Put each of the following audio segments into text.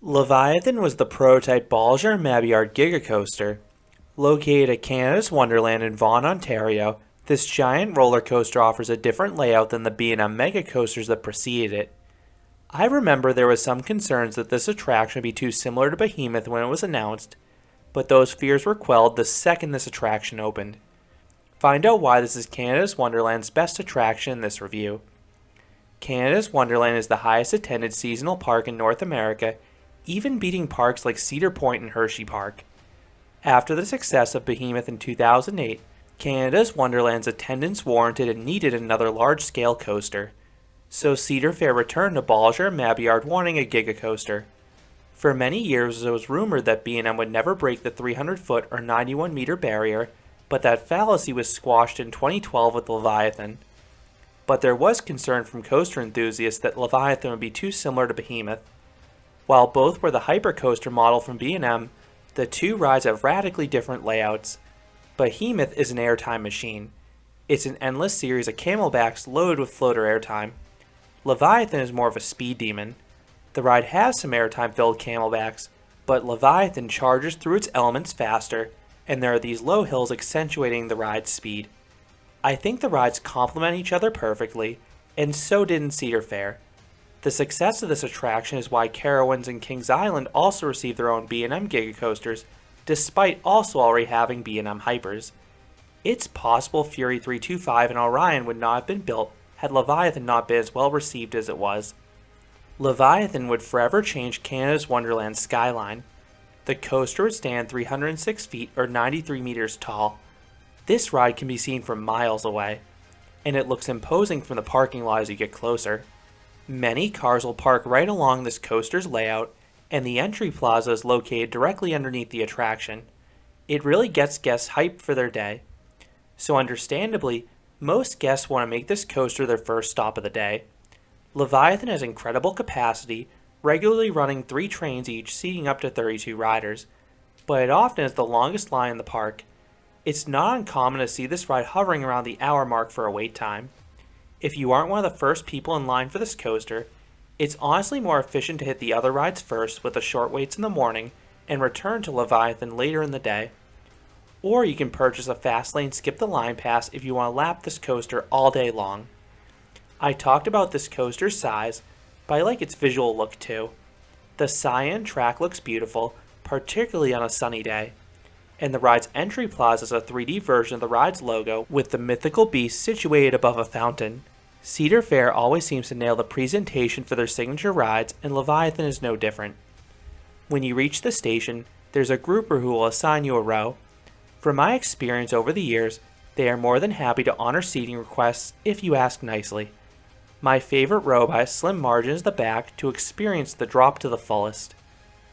Leviathan was the prototype Balger Mabillard Giga Coaster. Located at Canada's Wonderland in Vaughan, Ontario, this giant roller coaster offers a different layout than the B&M Mega coasters that preceded it. I remember there was some concerns that this attraction would be too similar to Behemoth when it was announced, but those fears were quelled the second this attraction opened. Find out why this is Canada's Wonderland's best attraction in this review. Canada's Wonderland is the highest attended seasonal park in North America, even beating parks like Cedar Point and Hershey Park. After the success of Behemoth in 2008, Canada's Wonderland's attendance warranted and needed another large-scale coaster. So Cedar Fair returned to Balger and Mabillard wanting a Giga Coaster. For many years it was rumored that B&M would never break the 300-foot or 91-meter barrier, but that fallacy was squashed in 2012 with Leviathan. But there was concern from coaster enthusiasts that Leviathan would be too similar to Behemoth. While both were the hypercoaster model from B&M, the two rides have radically different layouts. Behemoth is an airtime machine. It's an endless series of camelbacks loaded with floater airtime. Leviathan is more of a speed demon. The ride has some airtime-filled camelbacks, but Leviathan charges through its elements faster, and there are these low hills accentuating the ride's speed. I think the rides complement each other perfectly, and so did in Cedar Fair. The success of this attraction is why Carowinds and Kings Island also received their own B&M Giga Coasters, despite also already having B&M Hypers. It's possible Fury 325 and Orion would not have been built had Leviathan not been as well received as it was. Leviathan would forever change Canada's Wonderland skyline. The coaster would stand 306 feet or 93 meters tall. This ride can be seen from miles away, and it looks imposing from the parking lot as you get closer. Many cars will park right along this coaster's layout, and the entry plaza is located directly underneath the attraction. It really gets guests hyped for their day. So understandably, most guests want to make this coaster their first stop of the day. Leviathan has incredible capacity, regularly running 3 trains each seating up to 32 riders, but it often is the longest line in the park. It's not uncommon to see this ride hovering around the hour mark for a wait time. If you aren't one of the first people in line for this coaster, it's honestly more efficient to hit the other rides first with the short waits in the morning and return to Leviathan later in the day. Or you can purchase a fast lane skip the line pass if you want to lap this coaster all day long. I talked about this coaster's size, but I like its visual look too. The cyan track looks beautiful, particularly on a sunny day. And the ride's entry plaza is a 3D version of the ride's logo with the mythical beast situated above a fountain. Cedar Fair always seems to nail the presentation for their signature rides, and Leviathan is no different. When you reach the station, there's a grouper who will assign you a row. From my experience over the years, they are more than happy to honor seating requests if you ask nicely. My favorite row by a slim margin is the back to experience the drop to the fullest.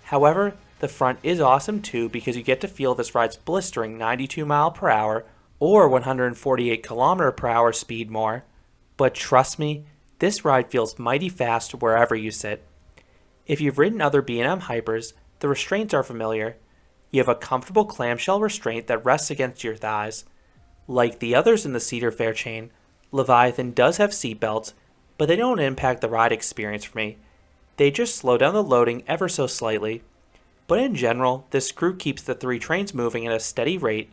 However, the front is awesome too because you get to feel this ride's blistering 92 mph or 148 km/h speed more. But trust me, this ride feels mighty fast wherever you sit. If you've ridden other B&M Hypers, the restraints are familiar. You have a comfortable clamshell restraint that rests against your thighs. Like the others in the Cedar Fair chain, Leviathan does have seatbelts, but they don't impact the ride experience for me. They just slow down the loading ever so slightly. But in general, this crew keeps the 3 trains moving at a steady rate,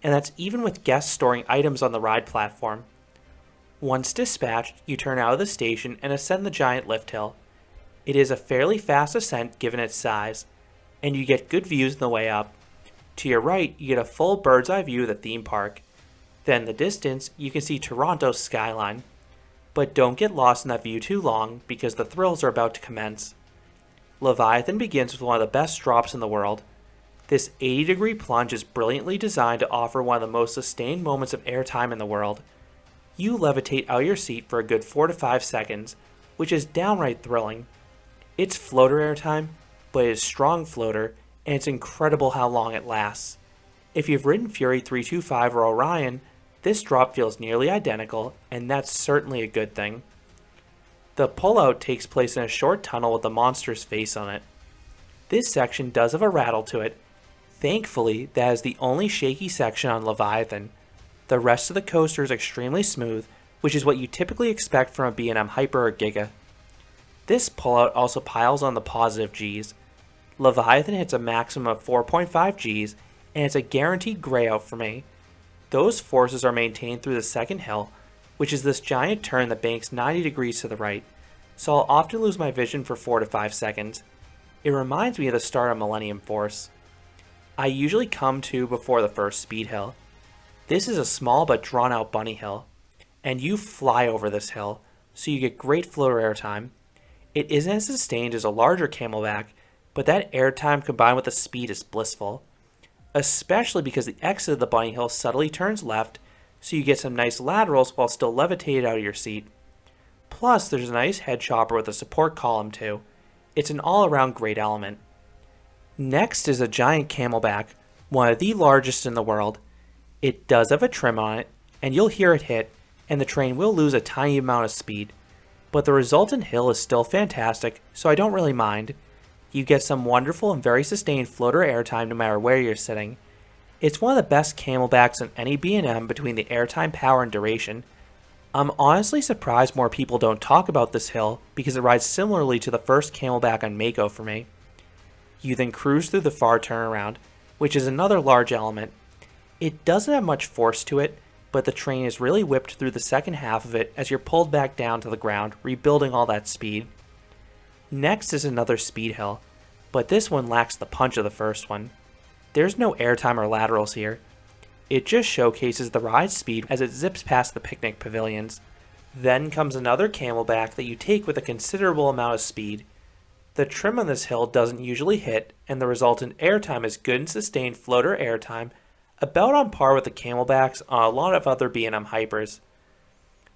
and that's even with guests storing items on the ride platform. Once dispatched, you turn out of the station and ascend the giant lift hill. It is a fairly fast ascent given its size, and you get good views on the way up. To your right, you get a full bird's eye view of the theme park. Then in the distance, you can see Toronto's skyline. But don't get lost in that view too long because the thrills are about to commence. Leviathan begins with one of the best drops in the world. This 80-degree plunge is brilliantly designed to offer one of the most sustained moments of airtime in the world. You levitate out of your seat for a good 4 to 5 seconds, which is downright thrilling. It's floater airtime, but it is strong floater, and it's incredible how long it lasts. If you've ridden Fury 325 or Orion, this drop feels nearly identical, and that's certainly a good thing. The pullout takes place in a short tunnel with a monster's face on it. This section does have a rattle to it. Thankfully, that is the only shaky section on Leviathan. The rest of the coaster is extremely smooth, which is what you typically expect from a B&M Hyper or Giga. This pullout also piles on the positive Gs. Leviathan hits a maximum of 4.5 Gs, and it's a guaranteed gray out for me. Those forces are maintained through the second hill, which is this giant turn that banks 90 degrees to the right, so I'll often lose my vision for 4 to 5 seconds. It reminds me of the start of Millennium Force. I usually come to before the first speed hill. This is a small but drawn out bunny hill, and you fly over this hill, so you get great floater airtime. It isn't as sustained as a larger Camelback, but that airtime combined with the speed is blissful, especially because the exit of the bunny hill subtly turns left, so you get some nice laterals while still levitated out of your seat. Plus, there's a nice head chopper with a support column too. It's an all-around great element. Next is a giant Camelback, one of the largest in the world. It does have a trim on it, and you'll hear it hit, and the train will lose a tiny amount of speed, but the resultant hill is still fantastic, so I don't really mind. You get some wonderful and very sustained floater airtime no matter where you're sitting. It's one of the best Camelbacks in any B&M between the airtime, power, and duration. I'm honestly surprised more people don't talk about this hill because it rides similarly to the first Camelback on Mako for me. You then cruise through the far turnaround, which is another large element. It doesn't have much force to it, but the train is really whipped through the second half of it as you're pulled back down to the ground, rebuilding all that speed. Next is another speed hill, but this one lacks the punch of the first one. There's no airtime or laterals here. It just showcases the ride speed as it zips past the picnic pavilions. Then comes another Camelback that you take with a considerable amount of speed. The trim on this hill doesn't usually hit, and the resultant airtime is good and sustained floater airtime, about on par with the Camelbacks on a lot of other B&M hypers.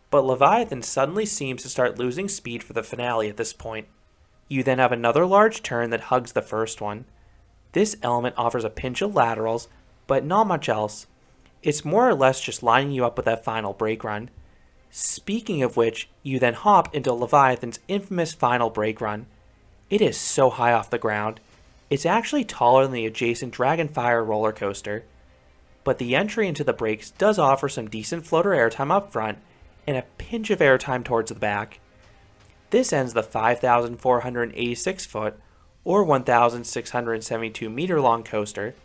But Leviathan suddenly seems to start losing speed for the finale at this point. You then have another large turn that hugs the first one. This element offers a pinch of laterals, but not much else. It's more or less just lining you up with that final brake run. Speaking of which, you then hop into Leviathan's infamous final brake run. It is so high off the ground. It's actually taller than the adjacent Dragonfire roller coaster. But the entry into the brakes does offer some decent floater airtime up front and a pinch of airtime towards the back. This ends the 5,486 foot or 1,672 meter long coaster.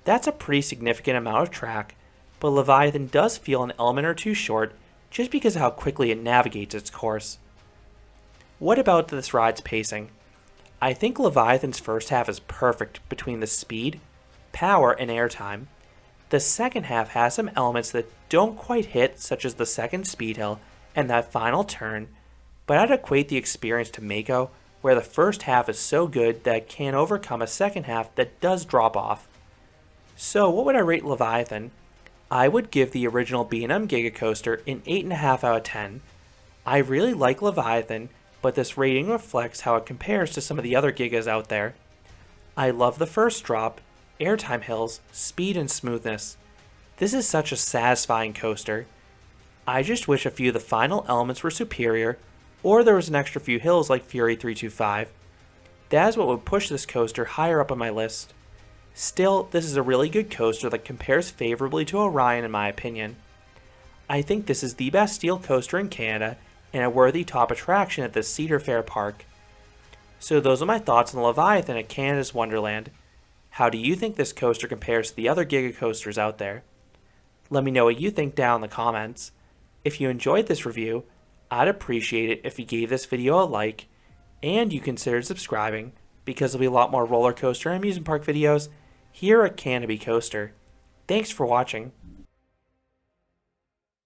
That's a pretty significant amount of track, but Leviathan does feel an element or two short just because of how quickly it navigates its course. What about this ride's pacing? I think Leviathan's first half is perfect between the speed, power, and airtime. The second half has some elements that don't quite hit, such as the second speed hill and that final turn, but I'd equate the experience to Mako, where the first half is so good that it can't overcome a second half that does drop off. So what would I rate Leviathan? I would give the original B&M Giga Coaster an 8.5 out of 10. I really like Leviathan, but this rating reflects how it compares to some of the other Gigas out there. I love the first drop, airtime hills, speed, and smoothness. This is such a satisfying coaster. I just wish a few of the final elements were superior, or there was an extra few hills like Fury 325. That is what would push this coaster higher up on my list. Still, this is a really good coaster that compares favorably to Orion in my opinion. I think this is the best steel coaster in Canada and a worthy top attraction at the Cedar Fair Park. So those are my thoughts on Leviathan at Canada's Wonderland. How do you think this coaster compares to the other Giga Coasters out there? Let me know what you think down in the comments. If you enjoyed this review, I'd appreciate it if you gave this video a like, and you considered subscribing, because there'll be a lot more roller coaster and amusement park videos here at Canopy Coaster. Thanks for watching.